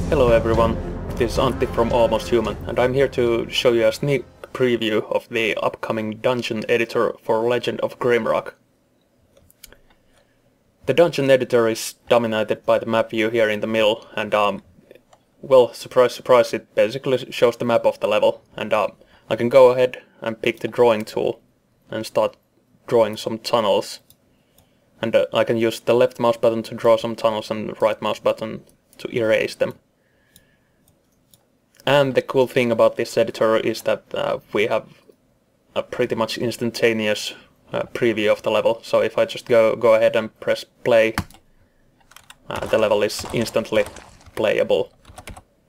Hello everyone, this is Antti from Almost Human, and I'm here to show you a sneak preview of the upcoming dungeon editor for Legend of Grimrock. The dungeon editor is dominated by the map view here in the middle, and well, surprise surprise, it basically shows the map of the level, and I can go ahead and pick the drawing tool and start drawing some tunnels. And I can use the left mouse button to draw some tunnels and the right mouse button to erase them. And the cool thing about this editor is that we have a pretty much instantaneous preview of the level. So if I just go ahead and press play, the level is instantly playable.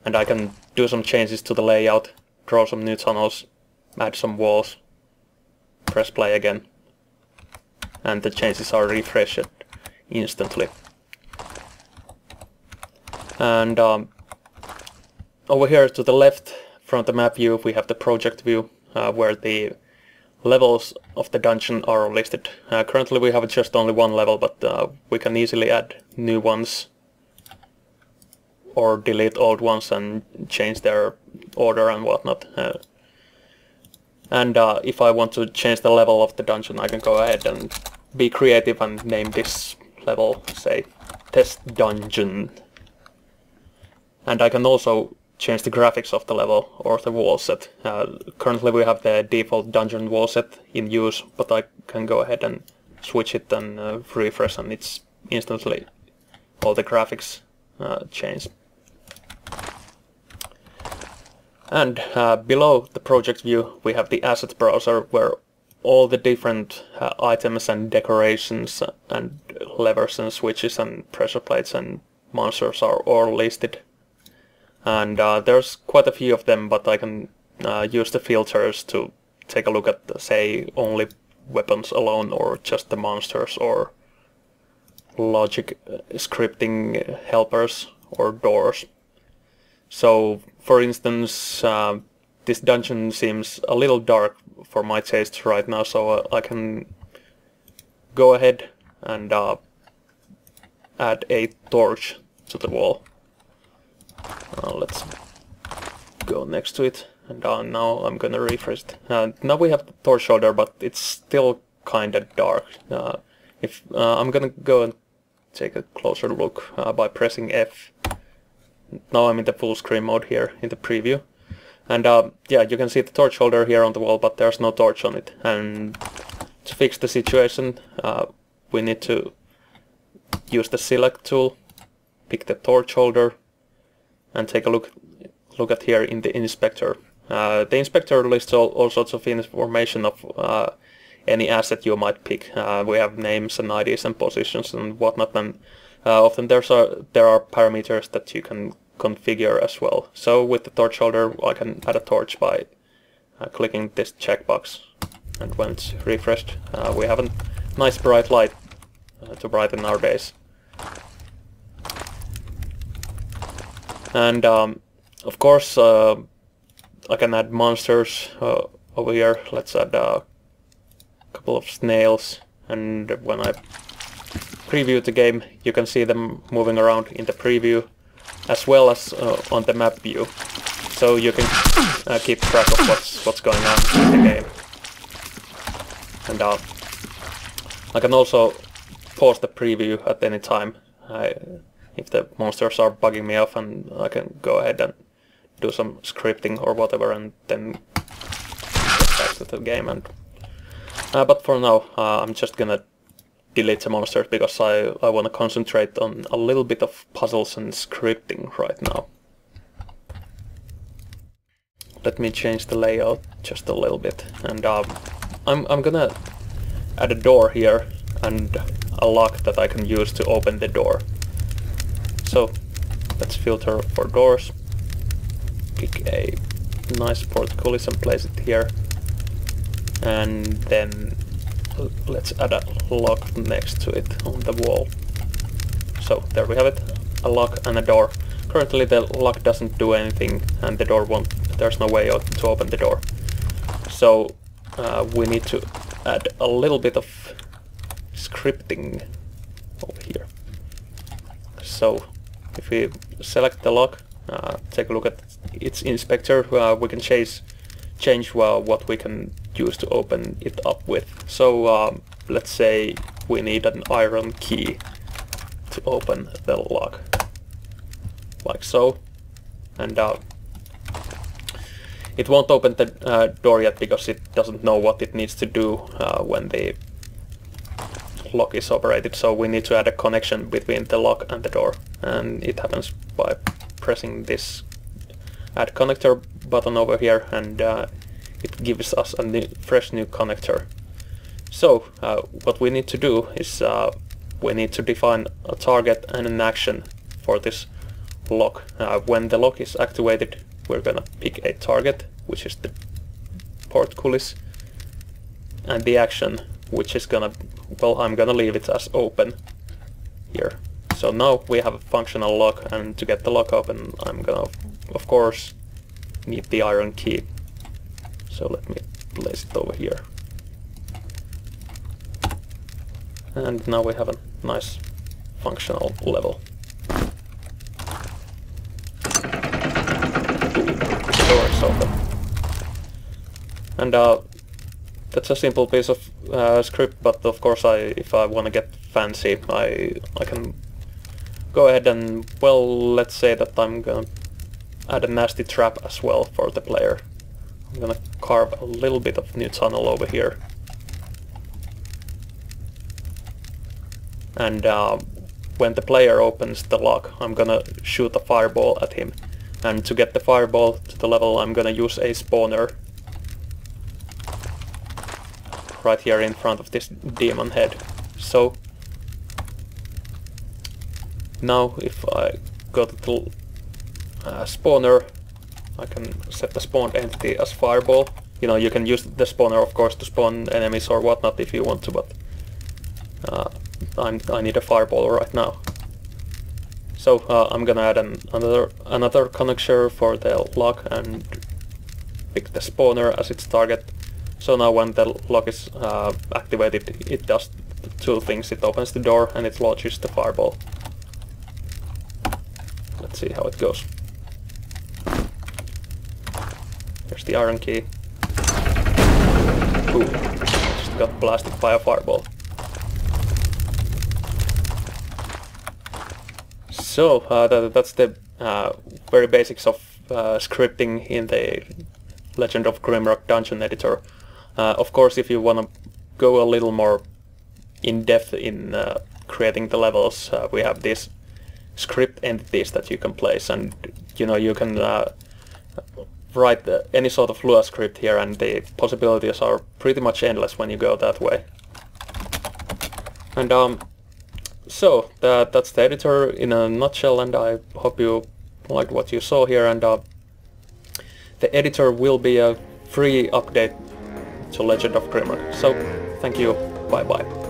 And I can do some changes to the layout, draw some new tunnels, add some walls, press play again, and the changes are refreshed instantly. And over here to the left from the map view we have the project view where the levels of the dungeon are listed. Currently we have just only one level, but we can easily add new ones or delete old ones and change their order and whatnot. And if I want to change the level of the dungeon, I can go ahead and be creative and name this level, say, Test Dungeon. And I can also change the graphics of the level or the wall set. Currently we have the default dungeon wall set in use, but I can go ahead and switch it and refresh, and it's instantly all the graphics change. And below the project view we have the asset browser, where all the different items and decorations and levers and switches and pressure plates and monsters are all listed. And there's quite a few of them, but I can use the filters to take a look at, say, only weapons alone, or just the monsters, or logic scripting helpers, or doors. So, for instance, this dungeon seems a little dark for my taste right now, so I can go ahead and add a torch to the wall. Let's go next to it, and now I'm gonna refresh it. Now we have the torch holder, but it's still kinda dark. I'm gonna go and take a closer look by pressing F. Now I'm in the full screen mode here in the preview, and yeah, you can see the torch holder here on the wall, but there's no torch on it. And to fix the situation, we need to use the select tool, pick the torch holder, and take a look at here in the inspector. The inspector lists all sorts of information of any asset you might pick. We have names and IDs and positions and whatnot, and often there are parameters that you can configure as well. So with the torch holder I can add a torch by clicking this checkbox, and when it's refreshed we have a nice bright light to brighten our days. And of course I can add monsters over here. Let's add a couple of snails, and when I preview the game you can see them moving around in the preview as well as on the map view, so you can keep track of what's going on in the game. And I can also pause the preview at any time if the monsters are bugging me off, and I can go ahead and do some scripting or whatever, and then get back to the game. And but for now I'm just gonna delete the monsters, because I want to concentrate on a little bit of puzzles and scripting right now. Let me change the layout just a little bit, and I'm gonna add a door here and a lock that I can use to open the door. So let's filter for doors, pick a nice portcullis and place it here, and then let's add a lock next to it on the wall. So there we have it, a lock and a door. Currently the lock doesn't do anything, and the door won't, there's no way to open the door. So we need to add a little bit of scripting over here. So if we select the lock take a look at its inspector. We can change what we can use to open it up with. So let's say we need an iron key to open the lock, like so, and it won't open the door yet because it doesn't know what it needs to do when the lock is operated. So we need to add a connection between the lock and the door, and it happens by pressing this add connector button over here, and it gives us a fresh new connector. So what we need to do is we need to define a target and an action for this lock. When the lock is activated, we're gonna pick a target, which is the portcullis, and the action, which is gonna, well, I'm gonna leave it as open here. So now we have a functional lock, and to get the lock open, I'm gonna, of course, need the iron key. So let me place it over here. And now we have a nice functional level. Door is open. And that's a simple piece of script, but of course if I want to get fancy, I can go ahead and, well, let's say that I'm gonna add a nasty trap as well for the player. I'm gonna carve a little bit of new tunnel over here. And when the player opens the lock, I'm gonna shoot a fireball at him. And to get the fireball to the level, I'm gonna use a spawner right here in front of this demon head. So now if I go to the spawner, I can set the spawned entity as fireball. You know, you can use the spawner, of course, to spawn enemies or whatnot if you want to, but I need a fireball right now. So I'm gonna add another connector for the lock and pick the spawner as its target. So now when the lock is activated, it does two things. It opens the door and it launches the fireball. Let's see how it goes. Here's the iron key. Ooh, just got blasted by a fireball. So that's the very basics of scripting in the Legend of Grimrock dungeon editor. Of course, if you want to go a little more in depth in creating the levels, we have these script entities that you can place, and you know, you can write any sort of Lua script here, and the possibilities are pretty much endless when you go that way. And so that's the editor in a nutshell, and I hope you liked what you saw here. And the editor will be a free update to Legend of Grimrock. So thank you, bye bye.